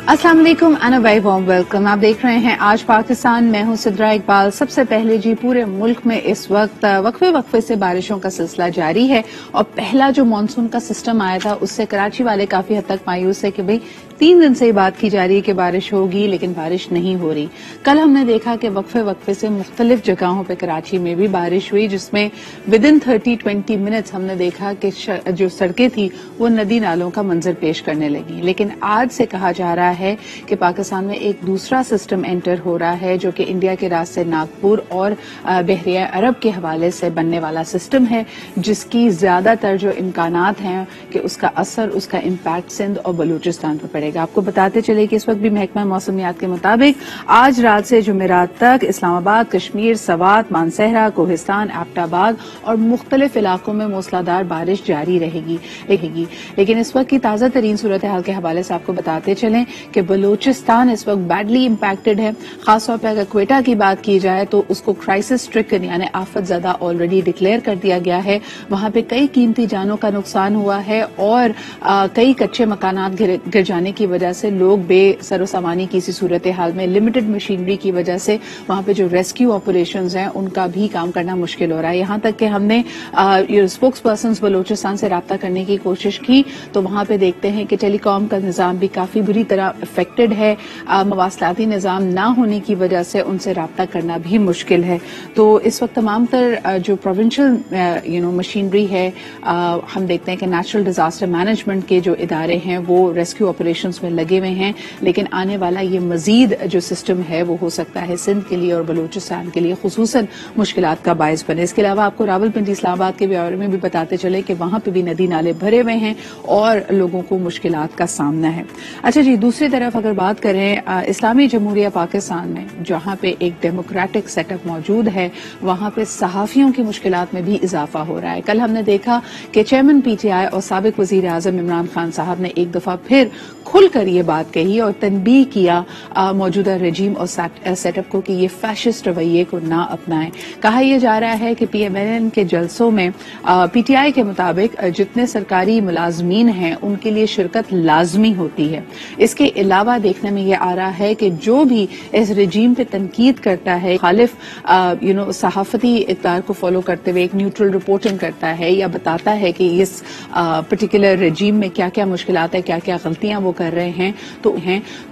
अस्सलाम वालेकुम and a very warm welcome. आप देख रहे हैं आज पाकिस्तान। मैं हूं सिद्रा इकबाल। सबसे पहले जी, पूरे मुल्क में इस वक्त वक्फे से बारिशों का सिलसिला जारी है और पहला जो मानसून का सिस्टम आया था उससे कराची वाले काफी हद तक मायूस है कि भाई 3 दिन से ये बात की जा रही है कि बारिश होगी, लेकिन बारिश नहीं हो रही। कल हमने देखा कि वक्फे से मुख्तलिफ जगहों पर कराची में भी बारिश हुई, जिसमें विद इन 30-20 मिनट्स हमने देखा कि जो सड़कें थी वो नदी नालों का मंजर पेश करने लगी। लेकिन आज से कहा जा रहा है कि पाकिस्तान में एक दूसरा सिस्टम एंटर हो रहा है जो कि इंडिया के रास्ते नागपुर और बहरिया अरब के हवाले से बनने वाला सिस्टम है, जिसकी ज्यादातर जो इम्कानात हैं कि उसका असर, उसका इम्पैक्ट सिंध और बलूचिस्तान पर पड़ेगा। आपको बताते चले कि इस वक्त भी महकमा मौसमियात के मुताबिक आज रात से जुमेरात तक इस्लामाबाद, कश्मीर, सवात, मानसहरा, कोहिस्तान, एबटाबाद और मुख्तलिफ इलाकों में मूसलाधार बारिश जारी रहेगी। लेकिन इस वक्त की ताजा तरीन सूरत हाल के हवाले से आपको बताते चलें कि बलूचिस्तान इस वक्त बैडली इम्पैक्टेड है। खासतौर पर अगर क्वेटा की बात की जाए तो उसको क्राइसिस स्ट्रिकन यानी आफत ज़दा ऑलरेडी डिक्लेयर कर दिया गया है। वहां पे कई कीमती जानों का नुकसान हुआ है और कई कच्चे मकानात गिर जाने की वजह से लोग बेसरो सामानी की इसी सूरत हाल में लिमिटेड मशीनरी की वजह से वहां पे जो रेस्क्यू ऑपरेशंस हैं उनका भी काम करना मुश्किल हो रहा है। यहां तक कि हमने स्पोक्स पर्सन बलूचिस्तान से राब्ता करने की कोशिश की तो वहां पे देखते हैं कि टेलीकॉम का निजाम भी काफी बुरी तरह अफेक्टेड है। मवासलाती निजाम ना होने की वजह से उनसे राब्ता करना भी मुश्किल है। तो इस वक्त तमाम तर जो प्रोविंशियल मशीनरी है, हम देखते हैं कि नेचुरल डिजास्टर मैनेजमेंट के जो इदारे हैं वो रेस्क्यू ऑपरेशंस में लगे हुए हैं। लेकिन आने वाला ये मजीद जो सिस्टम है वो हो सकता है सिंध के लिए और बलूचिस्तान के लिए खुसूसन मुश्किलात का बायस बने। इसके अलावा आपको रावलपिंडी इस्लामाबाद के बारे में भी बताते चले कि वहां पे भी नदी नाले भरे हुए हैं और लोगों को मुश्किलात का सामना है। अच्छा जी, दूसरी तरफ अगर बात करें इस्लामी जमहूरिया पाकिस्तान में, जहां पे एक डेमोक्रेटिक सेटअप मौजूद है, वहां पे सहाफियों की मुश्किलात में भी इजाफा हो रहा है। कल हमने देखा कि चेयरमैन पीटीआई और साबिक वजीर आजम इमरान खान साहब ने एक दफा फिर खुलकर ये बात कही और तनबीह किया मौजूदा रजीम और सेटअप को कि ये फैशिस्ट रवैये को ना अपनाएं। कहा यह जा रहा है कि पीएमएन के जलसों में पीटीआई के मुताबिक जितने सरकारी मुलाजमीन हैं उनके लिए शिरकत लाजमी होती है। इसके अलावा देखने में यह आ रहा है कि जो भी इस रजीम पे तनकीद करता है, खालिफ सहाफती इक़्तिदार को फॉलो करते हुए एक न्यूट्रल रिपोर्टिंग करता है या बताता है कि इस पर्टिकुलर रजीम में क्या क्या मुश्किलात है, क्या क्या गलतियां वो कर रहे हैं,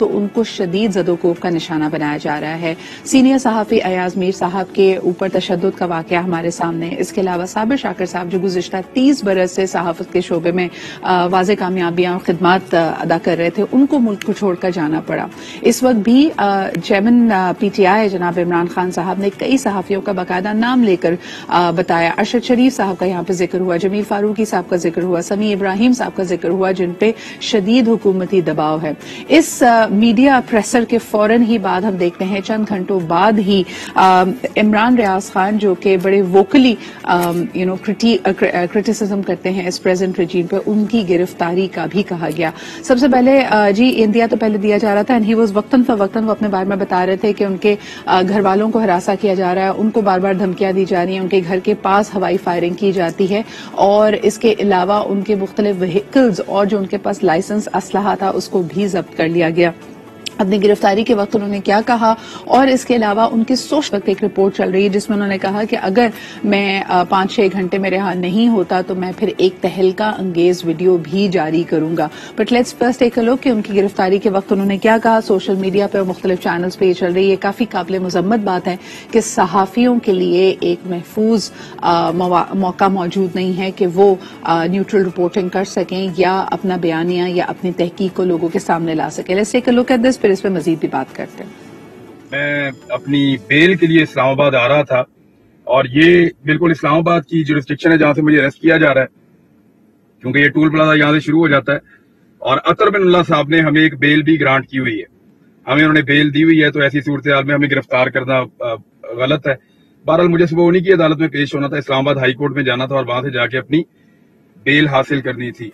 तो उनको शदीद ज़दोकोब का निशाना बनाया जा रहा है। सीनियर सहाफी अयाज मीर साहब के ऊपर तशद्दुद का वाकया हमारे सामने। इसके अलावा साबिर शाकिर साहब जो गुज़िश्ता 30 बरस से सहाफत के शोबे में वाज़े कामयाबियां और खिदमात अदा कर रहे थे, उनको मुल्क को छोड़कर जाना पड़ा। इस वक्त भी चेयरमैन पीटीआई जनाब इमरान खान साहब ने कई सहाफियों का बाकायदा नाम लेकर बताया। अरशद शरीफ साहब का यहाँ पे जिक्र हुआ, जमील फारूकी साहब का जिक्र हुआ, समी इब्राहिम साहब का जिक्र हुआ, जिन पे शदीद हुकूमती दबाव है। इस मीडिया प्रेसर के फौरन ही बाद हम देखते हैं चंद घंटों बाद ही इमरान रियाज खान जो कि बड़े वोकली क्रिटिसिज्म करते हैं इस प्रेजेंट रजीम पे, उनकी गिरफ्तारी का भी कहा गया। सबसे पहले जी इंडिया तो पहले दिया जा रहा था एंड ही वाज वक्तन फवक्तन वो अपने बारे में बता रहे थे कि उनके घर वालों को हरासा किया जा रहा है, उनको बार बार धमकियां दी जा रही हैं, उनके घर के पास हवाई फायरिंग की जाती है और इसके अलावा उनके मुख्तलिफ व्हीकल्स और जो उनके पास लाइसेंस असलहा था उसको भी जब्त कर लिया गया। अपनी गिरफ्तारी के वक्त उन्होंने क्या कहा और इसके अलावा उनकी सोच वक्त एक रिपोर्ट चल रही है जिसमें उन्होंने कहा कि अगर मैं 5-6 घंटे मेरे यहाँ नहीं होता तो मैं फिर एक तहलका अंगेज वीडियो भी जारी करूंगा। But let's first take a look कि उनकी गिरफ्तारी के वक्त उन्होंने क्या कहा। सोशल मीडिया पर और मुख्तलिफ चैनल्स पे ये चल रही है। काफी काबिल मुजम्मत बात है कि सहाफियों के लिए एक महफूज मौका मौजूद नहीं है कि वो न्यूट्रल रिपोर्टिंग कर सकें या अपना बयानिया या अपनी तहकीक को लोगों के सामने ला सकें। Let's take a look at this, फिर इस पे मजीद भी बात करते हैं। मैं अपनी बेल के लिए इस्लामाबाद आ रहा था और ये बिल्कुल इस्लामाबाद की जुरिस्डिक्शन है जहां से मुझे अरेस्ट किया जा रहा है, क्योंकि ये टूल प्लाजा यहाँ से शुरू हो जाता है। और अतर बिन उल्लाह साहब ने हमें एक बेल भी ग्रांट की हुई है, हमें उन्होंने बेल दी हुई है, तो ऐसी सूरत हाल में हमें गिरफ्तार करना गलत है। बहरहाल मुझे सुबह उन्हीं की अदालत में पेश होना था, इस्लामाबाद हाई कोर्ट में जाना था और वहां से जाके अपनी बेल हासिल करनी थी।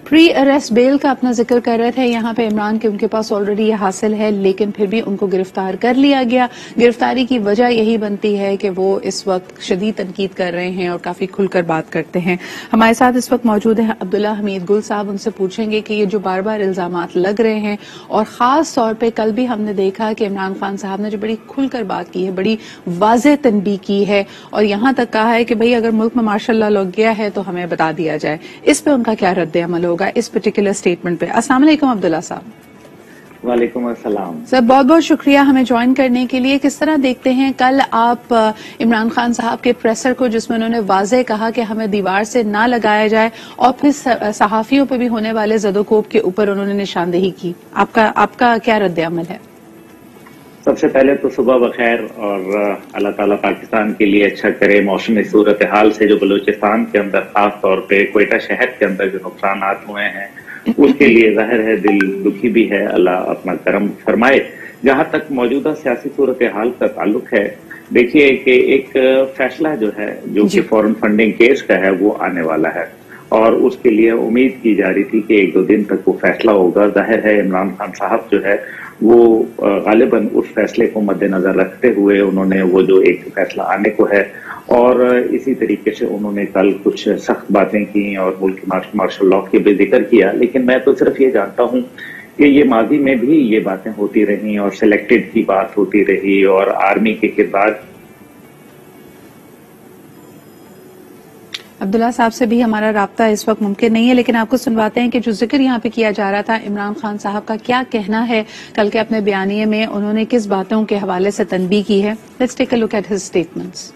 प्री अरेस्ट बेल का अपना जिक्र कर रहे थे यहाँ पे इमरान के उनके पास ऑलरेडी ये हासिल है, लेकिन फिर भी उनको गिरफ्तार कर लिया गया। गिरफ्तारी की वजह यही बनती है कि वो इस वक्त शदीद तनकीद कर रहे हैं और काफी खुलकर बात करते हैं। हमारे साथ इस वक्त मौजूद है अब्दुल्ला हमीद गुल साहब। उनसे पूछेंगे कि ये जो बार बार इल्जामात लग रहे हैं, और खास तौर पर कल भी हमने देखा कि इमरान खान साहब ने जो बड़ी खुलकर बात की है, बड़ी वाज़ेह तनबीह की है और यहाँ तक कहा है कि भाई अगर मुल्क में मार्शल लॉ लग गया है तो हमें बता दिया जाए। इस पे उनका क्या रद्द अमल होगा इस पर्टिकुलर स्टेटमेंट पे? अस्सलाम वालेकुम अब्दुल्ला साहब। वालेकुम अस्सलाम सर, बहुत बहुत शुक्रिया हमें ज्वाइन करने के लिए। किस तरह देखते हैं कल आप इमरान खान साहब के प्रेसर को, जिसमें उन्होंने वाज़ेह कहा कि हमें दीवार से ना लगाया जाए, और फिर सहाफियों पे भी होने वाले ज़दोकोब के ऊपर उन्होंने निशानदेही की? आपका क्या रद्द अमल है? सबसे पहले तो सुबह बखैर, और अल्लाह ताला पाकिस्तान के लिए अच्छा करे। मौसमी सूरत हाल से जो बलूचिस्तान के अंदर खास तौर पे कोयटा शहर के अंदर जो नुकसान हुए हैं उसके लिए जाहिर है दिल दुखी भी है। अल्लाह अपना करम फरमाए। जहां तक मौजूदा सियासी सूरत हाल का ताल्लुक है, देखिए कि एक फैसला जो है जो कि फॉरेन फंडिंग केस का है वो आने वाला है, और उसके लिए उम्मीद की जा रही थी कि 1-2 दिन तक वो फैसला होगा। जाहिर है इमरान खान साहब जो है वो गालिबन उस फैसले को मद्देनजर रखते हुए उन्होंने वो जो एक फैसला आने को है, और इसी तरीके से उन्होंने कल कुछ सख्त बातें की और मुल्क मार्शल लॉ के भी जिक्र किया। लेकिन मैं तो सिर्फ ये जानता हूँ कि ये माजी में भी ये बातें होती रही और सिलेक्टेड की बात होती रही, और आर्मी के किरदार। अब्दुल्ला साहब से भी हमारा राब्ता इस वक्त मुमकिन नहीं है, लेकिन आपको सुनवाते हैं कि जो जिक्र यहाँ पे किया जा रहा था, इमरान खान साहब का क्या कहना है। कल के अपने बयानिए में उन्होंने किस बातों के हवाले से तनबीह की है। Let's take a look at his statements.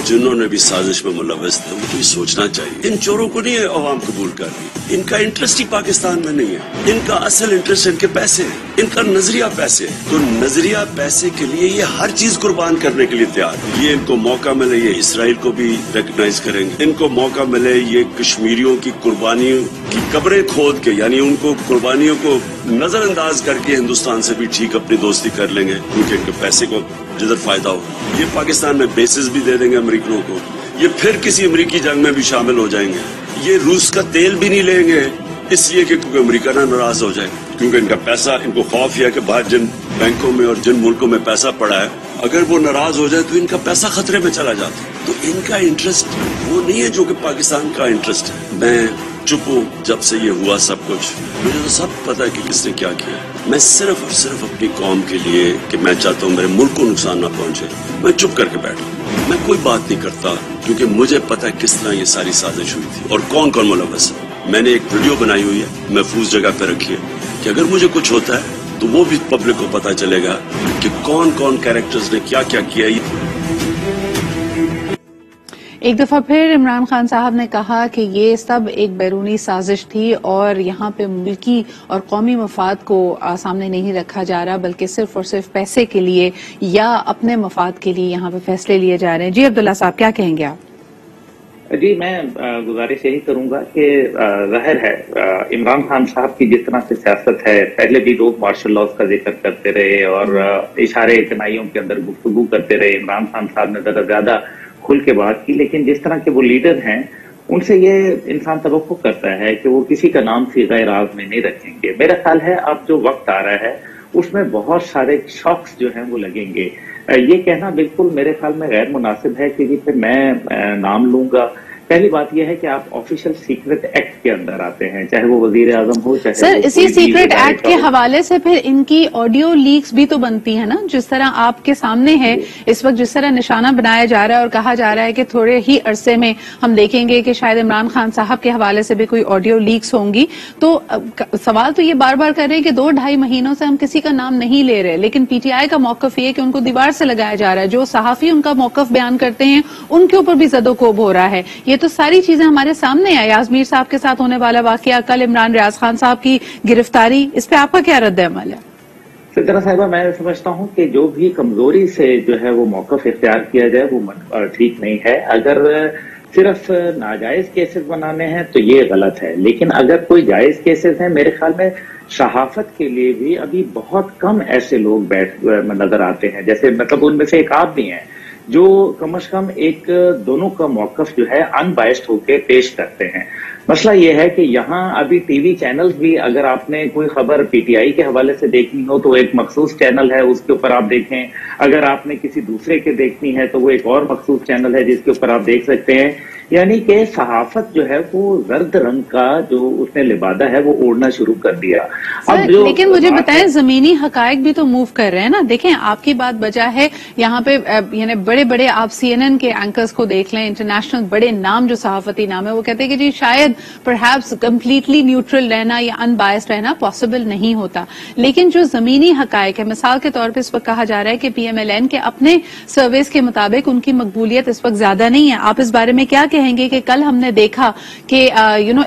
जिन्होंने भी साजिश में मुलव्वस थे उनको भी सोचना चाहिए। इन चोरों को नहीं अवाम कबूल कर रही, इनका इंटरेस्ट ही पाकिस्तान में नहीं है, इनका असल इंटरेस्ट इनके पैसे है, इनका नजरिया पैसे है। तो नजरिया पैसे के लिए ये हर चीज कुर्बान करने के लिए तैयार है। ये इनको मौका मिले ये इसराइल को भी रिकग्नाइज करेंगे, इनको मौका मिले ये कश्मीरियों की कुर्बानियों की कब्रें खोद के, यानी उनको कुर्बानियों को नजरअंदाज करके हिंदुस्तान से भी ठीक अपनी दोस्ती कर लेंगे, क्योंकि इनके पैसे को जिधर फायदा हो। ये पाकिस्तान में बेसिस भी दे देंगे अमेरिकनों को, ये फिर किसी अमेरिकी जंग में भी शामिल हो जाएंगे। ये रूस का तेल भी नहीं लेंगे इसलिए कि क्योंकि अमेरिका ना नाराज हो जाए, क्योंकि इनका पैसा, इनको खौफ है कि बाहर जिन बैंकों में और जिन मुल्कों में पैसा पड़ा है, अगर वो नाराज हो जाए तो इनका पैसा खतरे में चला जाता है। तो इनका इंटरेस्ट वो नहीं है जो कि पाकिस्तान का इंटरेस्ट है। मैं चुप हूँ जब से ये हुआ सब कुछ, मुझे तो सब पता है कि किसने क्या किया। मैं सिर्फ और सिर्फ अपनी कौम के लिए कि मैं चाहता हूँ मेरे मुल्क को नुकसान ना पहुंचे, मैं चुप करके बैठा। मैं कोई बात नहीं करता क्योंकि मुझे पता है किस तरह ये सारी साजिश हुई थी और कौन कौन मुलव्वस है। मैंने एक वीडियो बनाई हुई है महफूज जगह पे रखी है कि अगर मुझे कुछ होता है तो वो भी पब्लिक को पता चलेगा कि कौन कौन कैरेक्टर्स ने क्या क्या किया। एक दफा फिर इमरान खान साहब ने कहा कि ये सब एक बैरूनी साजिश थी और यहाँ पे मुल्की और कौमी मफाद को सामने नहीं रखा जा रहा, बल्कि सिर्फ और सिर्फ पैसे के लिए या अपने मफाद के लिए यहाँ पे फैसले लिए जा रहे हैं। जी अब्दुल्ला साहब, क्या कहेंगे आप? जी, मैं गुजारिश यही करूंगा कि जाहिर है इमरान खान साहब की जिस तरह से सियासत है, पहले भी लोग मार्शल लॉ का जिक्र करते रहे और इशारे इतनाइयों के अंदर गुफ्तगू करते रहे। इमरान खान साहब ने जरा ज्यादा खुल के बात की, लेकिन जिस तरह के वो लीडर हैं उनसे ये इंसान तवक्को करता है कि वो किसी का नाम सीधा राज में नहीं रखेंगे। मेरा ख्याल है अब जो वक्त आ रहा है उसमें बहुत सारे शॉक्स जो हैं वो लगेंगे। ये कहना बिल्कुल मेरे ख्याल में गैर मुनासिब है कि फिर मैं नाम लूंगा। पहली बात यह है कि आप ऑफिशियल सीक्रेट एक्ट के अंदर आते हैं, चाहे वो वजीर आजम हो चाहे सर, इसी सीक्रेट एक्ट के हवाले से फिर इनकी ऑडियो लीक्स भी तो बनती है ना। जिस तरह आपके सामने है इस वक्त, जिस तरह निशाना बनाया जा रहा है और कहा जा रहा है कि थोड़े ही अरसे में हम देखेंगे कि शायद इमरान खान साहब के हवाले से भी कोई ऑडियो लीक्स होंगी। तो सवाल तो ये बार बार कर रहे हैं कि 2-2.5 महीनों से हम किसी का नाम नहीं ले रहे, लेकिन पीटीआई का मौकफ ये कि उनको दीवार से लगाया जा रहा है। जो सहाफी उनका मौकफ बयान करते हैं उनके ऊपर भी ज़दोकोब हो रहा है। ये तो सारी चीजें हमारे सामने है। याजमीर साहब के साथ होने वाला वाकया, कल इमरान रियाज खान साहब की गिरफ्तारी, इस पे आपका क्या रद्द अमल है? सिद्रा साहिबा, मैं समझता हूं कि जो भी कमजोरी से जो है वो मौकफ इख्तियार किया जाए वो ठीक नहीं है। अगर सिर्फ नाजायज केसेस बनाने हैं तो ये गलत है, लेकिन अगर कोई जायज केसेस हैं, मेरे ख्याल में सहाफत के लिए भी अभी बहुत कम ऐसे लोग नजर आते हैं, जैसे मतलब उनमें से एक आप भी हैं जो कम से कम एक दोनों का मौकफ जो है अनबायस्ड होकर पेश करते हैं। मसला ये है कि यहाँ अभी टीवी चैनल्स भी, अगर आपने कोई खबर पीटीआई के हवाले से देखनी हो तो एक मखसूस चैनल है, उसके ऊपर आप देखें। अगर आपने किसी दूसरे के देखनी है तो वो एक और मखसूस चैनल है जिसके ऊपर आप देख सकते हैं। यानी कि सहाफत जो है वो जर्द रंग का जो उसने लिबादा है वो ओढ़ना शुरू कर दिया। अब जो लेकिन मुझे बताएं, जमीनी हकायक भी तो मूव कर रहे हैं ना। देखें, आपकी बात बजा है यहाँ पे, यानी बड़े बड़े आप सीएनएन के एंकर्स को देख लें, इंटरनेशनल बड़े नाम जो सहाफती नाम है, वो कहते हैं कि जी शायद परहैप्स कंप्लीटली न्यूट्रल रहना या अनबायस्ड रहना पॉसिबल नहीं होता। लेकिन जो जमीनी हकायक है, मिसाल के तौर पर इस वक्त कहा जा रहा है कि पीएमएलएन के अपने सर्वेस के मुताबिक उनकी मकबूलियत इस वक्त ज्यादा नहीं है। आप इस बारे में क्या कहेंगे कि कल हमने देखा कि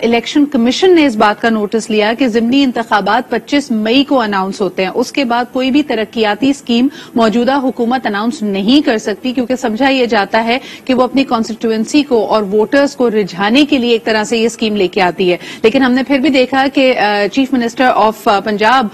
इलेक्शन कमीशन ने इस बात का नोटिस लिया कि ज़िमनी इंतखाबात 25 मई को अनाउंस होते हैं, उसके बाद कोई भी तरक्याती स्कीम मौजूदा हुकूमत अनाउंस नहीं कर सकती, क्योंकि समझा यह जाता है कि वो अपनी कॉन्स्टिट्यूएंसी को और वोटर्स को रिझाने के लिए एक तरह से ये स्कीम लेके आती है। लेकिन हमने फिर भी देखा कि chief minister of Punjab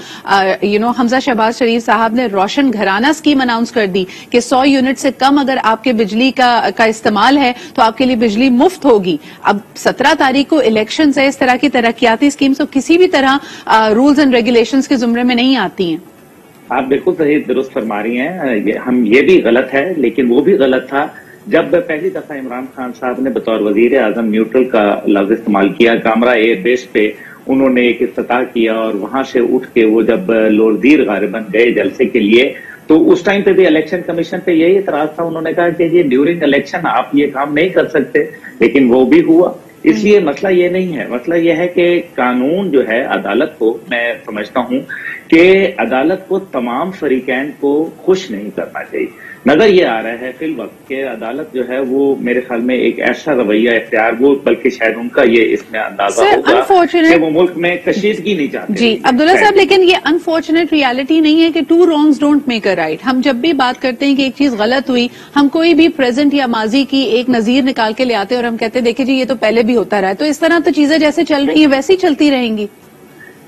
Hamza Shahbaz Sharif साहब ने रोशन घराना स्कीम अनाउंस कर दी कि 100 यूनिट से कम अगर आपके बिजली का इस्तेमाल है तो आपके लिए बिजली मुफ्त होगी। अब 17 तारीख को इलेक्शन है, इस तरह की तरक्याती स्कीम्स तो किसी भी तरह रूल्स एंड रेगुलेशंस के जुमरे में नहीं आती हैं। आप बिल्कुल सही दुरुस्त फरमा रही हैं। ये भी गलत है, लेकिन वो भी गलत था जब पहली दफा इमरान खान साहब ने बतौर वजीर आजम न्यूट्रल का लफ्ज इस्तेमाल किया। कामरा एयर बेस पे उन्होंने एक इफ्तिताह किया और वहां से उठ के वो जब लोरदीर गालिबन गए जलसे के लिए, तो उस टाइम पे भी इलेक्शन कमीशन पे यही इतराज था। उन्होंने कहा कि ये ड्यूरिंग इलेक्शन आप ये काम नहीं कर सकते, लेकिन वो भी हुआ। इसलिए मसला ये नहीं है, मसला ये है कि कानून जो है, अदालत को, मैं समझता हूं कि अदालत को तमाम फरीकैन को खुश नहीं करना चाहिए। नजर ये आ रहा है फिल वक्त के अदालत जो है वो मेरे ख्याल में एक ऐसा रवैया इख्तियार, वो बल्कि शायद उनका ये इसमें अंदाजा होगा कि वो मुल्क में कशीदगी नहीं चाहते। जी अब्दुल्ला साहब, लेकिन ये अनफॉर्चुनेट रियलिटी नहीं है कि 2 wrongs don't make a right. हम जब भी बात करते हैं कि एक चीज गलत हुई, हम कोई भी प्रेजेंट या माजी की एक नजीर निकाल के ले आते हैं और हम कहते हैं देखिए जी ये तो पहले भी होता रहा है। तो इस तरह तो चीजें जैसे चल रही हैं वैसे ही चलती रहेंगी।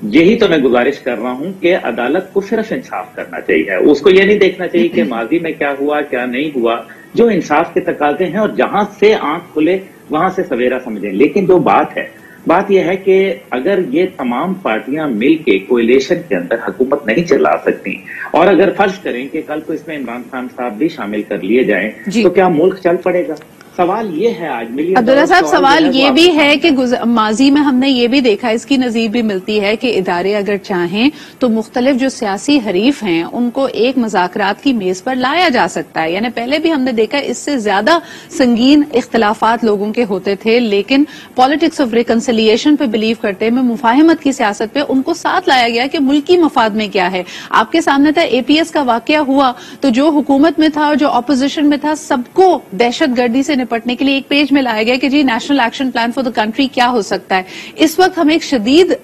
यही तो मैं गुजारिश कर रहा हूं कि अदालत को सिर्फ इंसाफ करना चाहिए, उसको ये नहीं देखना चाहिए कि माजी में क्या हुआ क्या नहीं हुआ। जो इंसाफ के तकाजे हैं और जहां से आंख खुले वहां से सवेरा समझें। लेकिन जो बात यह है कि अगर ये तमाम पार्टियां मिलके कोएलिशन के अंदर हुकूमत नहीं चला सकती, और अगर फर्ज करें कि कल को इसमें इमरान खान साहब भी शामिल कर लिए जाएं, तो क्या मुल्क चल पड़ेगा? सवाल ये है आज अब्दुल्ला साहब, सवाल ये भी है कि माजी में हमने ये भी देखा, इसकी नजीर भी मिलती है कि इदारे अगर चाहें तो मुख्तलिफ जो सियासी हरीफ हैं उनको एक मुज़ाकरात की मेज पर लाया जा सकता है। यानी पहले भी हमने देखा इससे ज्यादा संगीन इख्तलाफात लोगों के होते थे, लेकिन पॉलिटिक्स ऑफ रिकंसिलिएशन पे बिलीव करते हैं, मुफाहिमत की सियासत पे उनको साथ लाया गया कि मुल्की मफाद में क्या है। आपके सामने था एपीएस का वाकया हुआ, तो जो हुकूमत में था और जो अपोजिशन में था सबको दहशत गर्दी से निपटने के लिए एक पेज में लाया गया कि जी national action plan for the country क्या हो सकता है। इस वक्त हम एक शदीद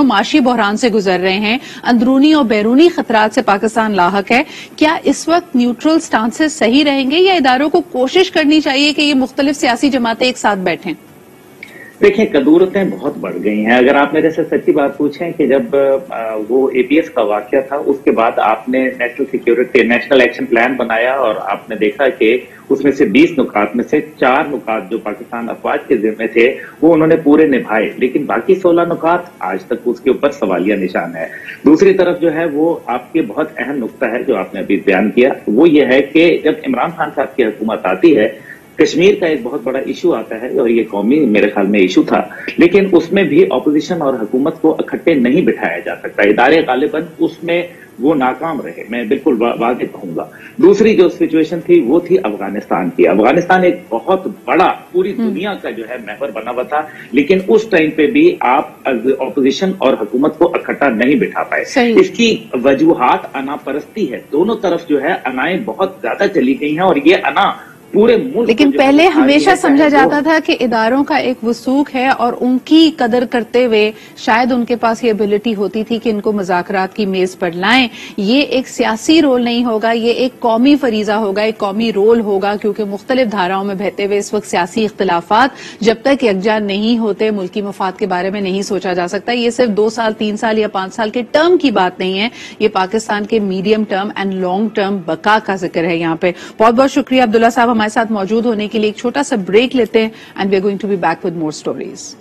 माशी बहरान से गुजर रहे हैं, अंदरूनी और बैरूनी खतरात से पाकिस्तान लाहक है। क्या इस वक्त न्यूट्रल स्टांसेस सही रहेंगे या इदारों को कोशिश करनी चाहिए कि ये मुख्तलिफ सियासी जमातें एक साथ बैठें? देखिए, कदूरतें बहुत बढ़ गई हैं। अगर आप मेरे से सच्ची बात पूछें कि जब वो एपीएस का वाकया था उसके बाद आपने नेशनल एक्शन प्लान बनाया और आपने देखा कि उसमें से 20 नुकात में से 4 नुकात जो पाकिस्तान अफवाज के जिम्मे थे वो उन्होंने पूरे निभाए, लेकिन बाकी 16 नुकात आज तक उसके ऊपर सवालिया निशान है। दूसरी तरफ जो है वो आपके बहुत अहम नुक्ता है जो आपने अभी बयान किया, वो ये है कि जब इमरान खान साहब की हुकूमत आती है, कश्मीर का एक बहुत बड़ा इशू आता है और ये कौमी मेरे ख्याल में इशू था, लेकिन उसमें भी अपोजिशन और हुकूमत को इकट्ठे नहीं बिठाया जा सकता। इदारे गालिबन उसमें वो नाकाम रहे, मैं बिल्कुल वाज़ेह कहूंगा। दूसरी जो सिचुएशन थी वो थी अफगानिस्तान की। अफगानिस्तान एक बहुत बड़ा पूरी दुनिया का जो है महवर बना हुआ था, लेकिन उस टाइम पे भी आप अपोजिशन और हुकूमत को इकट्ठा नहीं बिठा पाए। इसकी वजूहात अना परस्ती है, दोनों तरफ जो है अनाएं बहुत ज्यादा चली गई हैं और ये अना पूरे मुल्क। लेकिन पहले हमेशा समझा जाता था कि इदारों का एक वसूख है और उनकी कदर करते हुए शायद उनके पास ये एबिलिटी होती थी कि इनको मुज़ाकरात की मेज पर लाएं। ये एक सियासी रोल नहीं होगा, ये एक कौमी फरीजा होगा, एक कौमी रोल होगा, क्योंकि मुख्तलिफ धाराओं में बहते हुए इस वक्त सियासी इख्तिलाफात जब तक यकजा नहीं होते मुल्की मफाद के बारे में नहीं सोचा जा सकता। ये सिर्फ 2 साल 3 साल या 5 साल के टर्म की बात नहीं है, ये पाकिस्तान के medium term and long term बका का जिक्र है यहाँ पे। बहुत बहुत शुक्रिया अब्दुल्ला साहब हमारे साथ मौजूद होने के लिए। एक छोटा सा ब्रेक लेते हैं and we are going to be back with more stories.